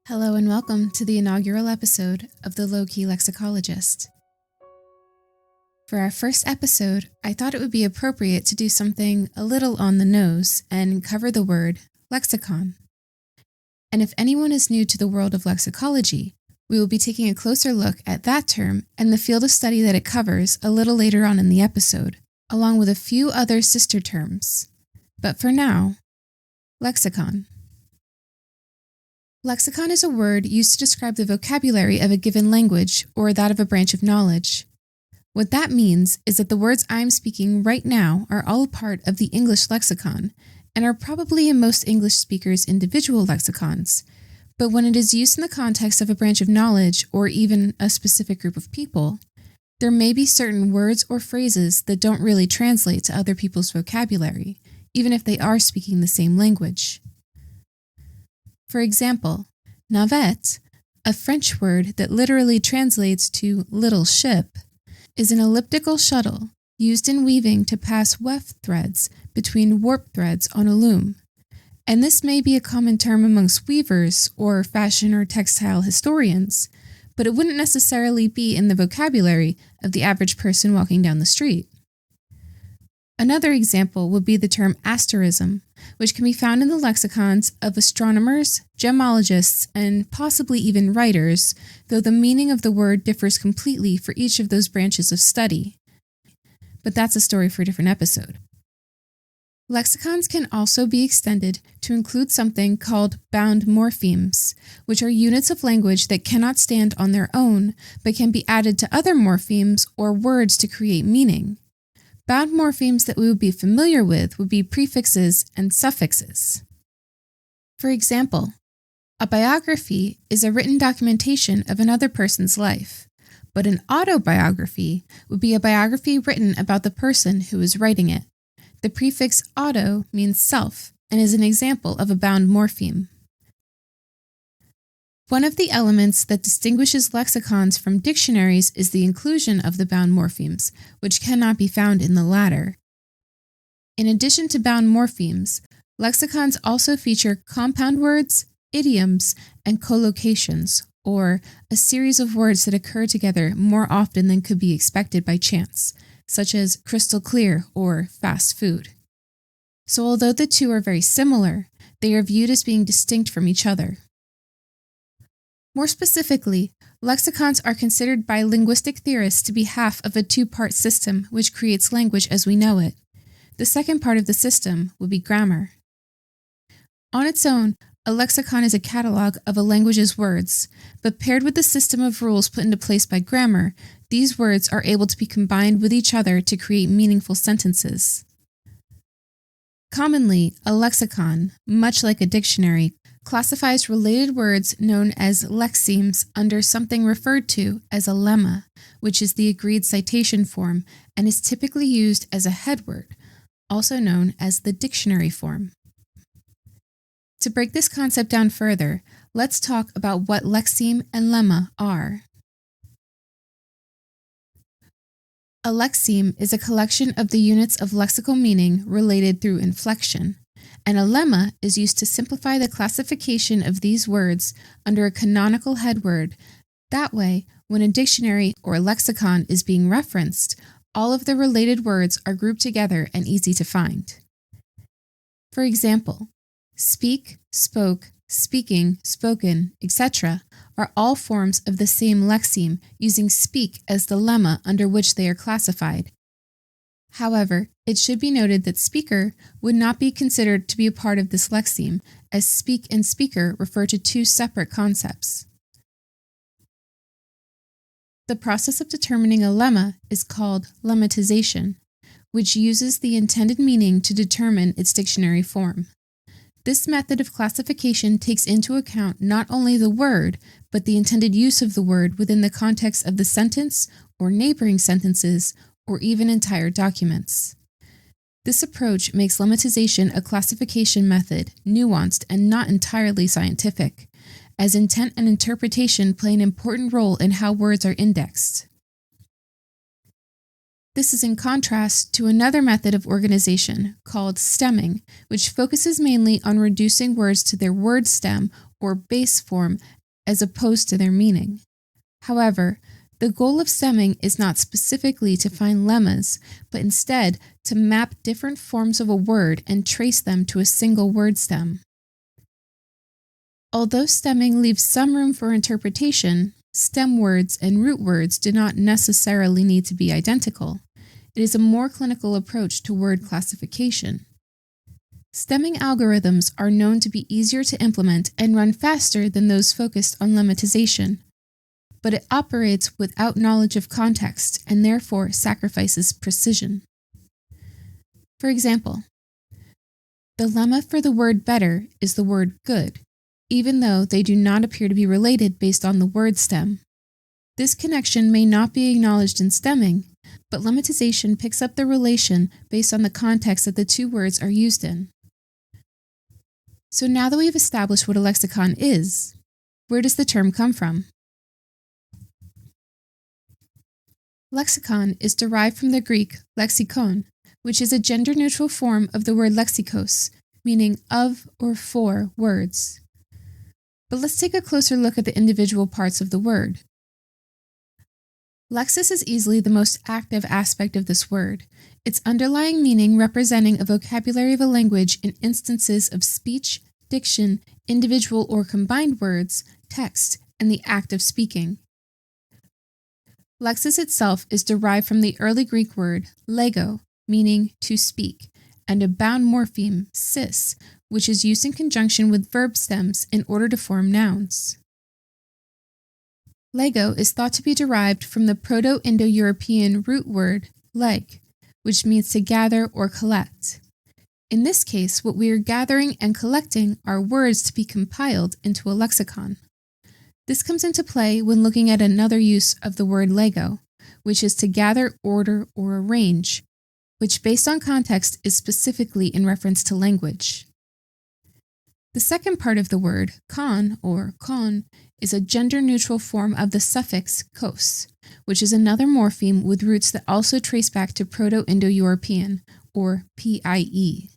Hello and welcome to the inaugural episode of the Lowkey Lexicologist. For our first episode, I thought it would be appropriate to do something a little on the nose and cover the word lexicon. And if anyone is new to the world of lexicology, we will be taking a closer look at that term and the field of study that it covers a little later on in the episode, along with a few other sister terms. But for now, lexicon. Lexicon is a word used to describe the vocabulary of a given language or that of a branch of knowledge. What that means is that the words I'm speaking right now are all a part of the English lexicon and are probably in most English speakers' individual lexicons, but when it is used in the context of a branch of knowledge or even a specific group of people, there may be certain words or phrases that don't really translate to other people's vocabulary, even if they are speaking the same language. For example, navette, a French word that literally translates to little ship, is an elliptical shuttle used in weaving to pass weft threads between warp threads on a loom. And this may be a common term amongst weavers or fashion or textile historians, but it wouldn't necessarily be in the vocabulary of the average person walking down the street. Another example would be the term asterism, which can be found in the lexicons of astronomers, gemologists, and possibly even writers, though the meaning of the word differs completely for each of those branches of study. But that's a story for a different episode. Lexicons can also be extended to include something called bound morphemes, which are units of language that cannot stand on their own, but can be added to other morphemes or words to create meaning. Bound morphemes that we would be familiar with would be prefixes and suffixes. For example, a biography is a written documentation of another person's life, but an autobiography would be a biography written about the person who is writing it. The prefix auto means self and is an example of a bound morpheme. One of the elements that distinguishes lexicons from dictionaries is the inclusion of the bound morphemes, which cannot be found in the latter. In addition to bound morphemes, lexicons also feature compound words, idioms, and collocations, or a series of words that occur together more often than could be expected by chance, such as crystal clear or fast food. So although the two are very similar, they are viewed as being distinct from each other. More specifically, lexicons are considered by linguistic theorists to be half of a two-part system which creates language as we know it. The second part of the system would be grammar. On its own, a lexicon is a catalog of a language's words, but paired with the system of rules put into place by grammar, these words are able to be combined with each other to create meaningful sentences. Commonly, a lexicon, much like a dictionary, classifies related words known as lexemes under something referred to as a lemma, which is the agreed citation form and is typically used as a headword, also known as the dictionary form. To break this concept down further, let's talk about what lexeme and lemma are. A lexeme is a collection of the units of lexical meaning related through inflection, and a lemma is used to simplify the classification of these words under a canonical headword. That way, when a dictionary or lexicon is being referenced, all of the related words are grouped together and easy to find. For example, speak, spoke, speaking, spoken, etc. are all forms of the same lexeme using speak as the lemma under which they are classified. However, it should be noted that speaker would not be considered to be a part of this lexeme, as speak and speaker refer to two separate concepts. The process of determining a lemma is called lemmatization, which uses the intended meaning to determine its dictionary form. This method of classification takes into account not only the word, but the intended use of the word within the context of the sentence or neighboring sentences, or even entire documents. This approach makes lemmatization a classification method, nuanced and not entirely scientific, as intent and interpretation play an important role in how words are indexed. This is in contrast to another method of organization called stemming, which focuses mainly on reducing words to their word stem or base form as opposed to their meaning. However, the goal of stemming is not specifically to find lemmas, but instead to map different forms of a word and trace them to a single word stem. Although stemming leaves some room for interpretation, stem words and root words do not necessarily need to be identical. It is a more clinical approach to word classification. Stemming algorithms are known to be easier to implement and run faster than those focused on lemmatization, but it operates without knowledge of context and therefore sacrifices precision. For example, the lemma for the word better is the word good, even though they do not appear to be related based on the word stem. This connection may not be acknowledged in stemming, but lemmatization picks up the relation based on the context that the two words are used in. So now that we've established what a lexicon is, where does the term come from? Lexicon is derived from the Greek lexikon, which is a gender-neutral form of the word lexikos, meaning of or for words. But let's take a closer look at the individual parts of the word. Lexis is easily the most active aspect of this word, its underlying meaning representing a vocabulary of a language in instances of speech, diction, individual or combined words, text, and the act of speaking. Lexis itself is derived from the early Greek word lego, meaning to speak, and a bound morpheme, sis, which is used in conjunction with verb stems in order to form nouns. Lego is thought to be derived from the Proto-Indo-European root word leg, which means to gather or collect. In this case, what we are gathering and collecting are words to be compiled into a lexicon. This comes into play when looking at another use of the word Lego, which is to gather, order, or arrange, which based on context is specifically in reference to language. The second part of the word, con or kon, is a gender-neutral form of the suffix kos, which is another morpheme with roots that also trace back to Proto-Indo-European, or PIE.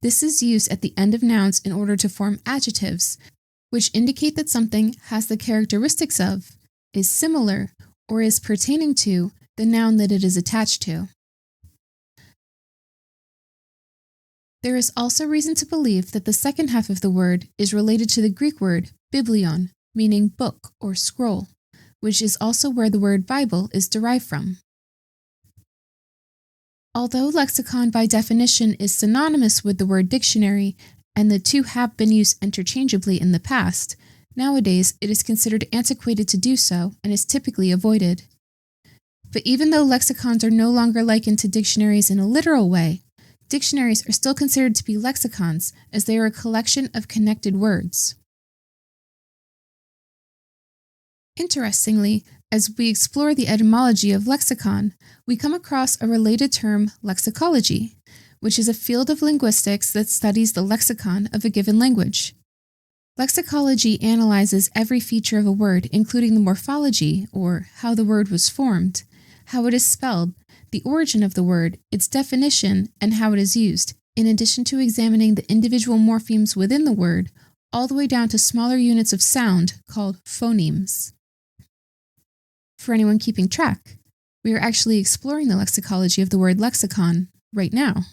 This is used at the end of nouns in order to form adjectives, which indicate that something has the characteristics of, is similar, or is pertaining to the noun that it is attached to. There is also reason to believe that the second half of the word is related to the Greek word biblion, meaning book or scroll, which is also where the word Bible is derived from. Although lexicon by definition is synonymous with the word dictionary, and the two have been used interchangeably in the past, nowadays it is considered antiquated to do so and is typically avoided. But even though lexicons are no longer likened to dictionaries in a literal way, dictionaries are still considered to be lexicons as they are a collection of connected words. Interestingly, as we explore the etymology of lexicon, we come across a related term, lexicology, which is a field of linguistics that studies the lexicon of a given language. Lexicology analyzes every feature of a word, including the morphology, or how the word was formed, how it is spelled, the origin of the word, its definition, and how it is used, in addition to examining the individual morphemes within the word, all the way down to smaller units of sound called phonemes. For anyone keeping track, we are actually exploring the lexicology of the word lexicon right now.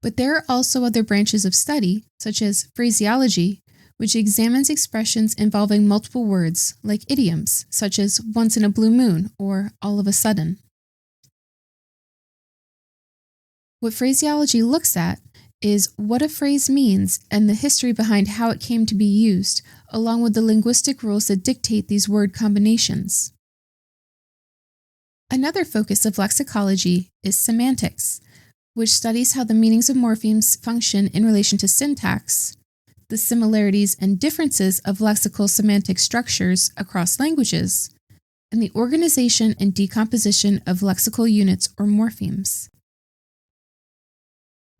But there are also other branches of study, such as phraseology, which examines expressions involving multiple words, like idioms, such as once in a blue moon or all of a sudden. What phraseology looks at is what a phrase means and the history behind how it came to be used, along with the linguistic rules that dictate these word combinations. Another focus of lexicology is semantics, which studies how the meanings of morphemes function in relation to syntax, the similarities and differences of lexical semantic structures across languages, and the organization and decomposition of lexical units or morphemes.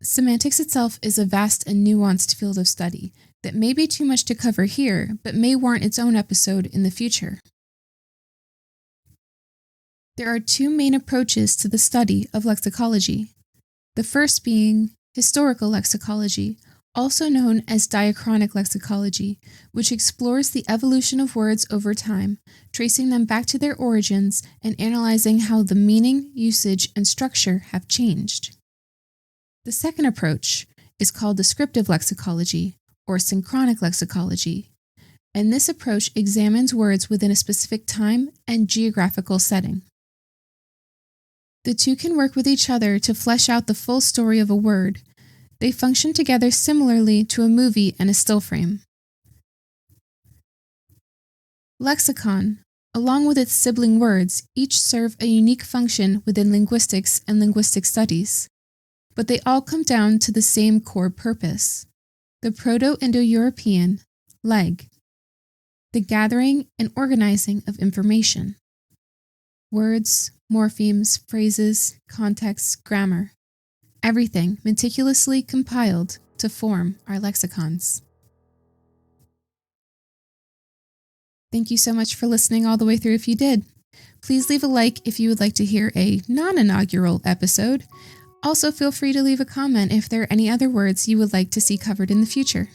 Semantics itself is a vast and nuanced field of study that may be too much to cover here, but may warrant its own episode in the future. There are two main approaches to the study of lexicology. The first being historical lexicology, also known as diachronic lexicology, which explores the evolution of words over time, tracing them back to their origins and analyzing how the meaning, usage, and structure have changed. The second approach is called descriptive lexicology, or synchronic lexicology, and this approach examines words within a specific time and geographical setting. The two can work with each other to flesh out the full story of a word. They function together similarly to a movie and a still frame. Lexicon, along with its sibling words, each serve a unique function within linguistics and linguistic studies, but they all come down to the same core purpose: the Proto-Indo-European leg, the gathering and organizing of information. Words, morphemes, phrases, context, grammar. Everything meticulously compiled to form our lexicons. Thank you so much for listening all the way through if you did. Please leave a like if you would like to hear a non-inaugural episode. Also, feel free to leave a comment if there are any other words you would like to see covered in the future.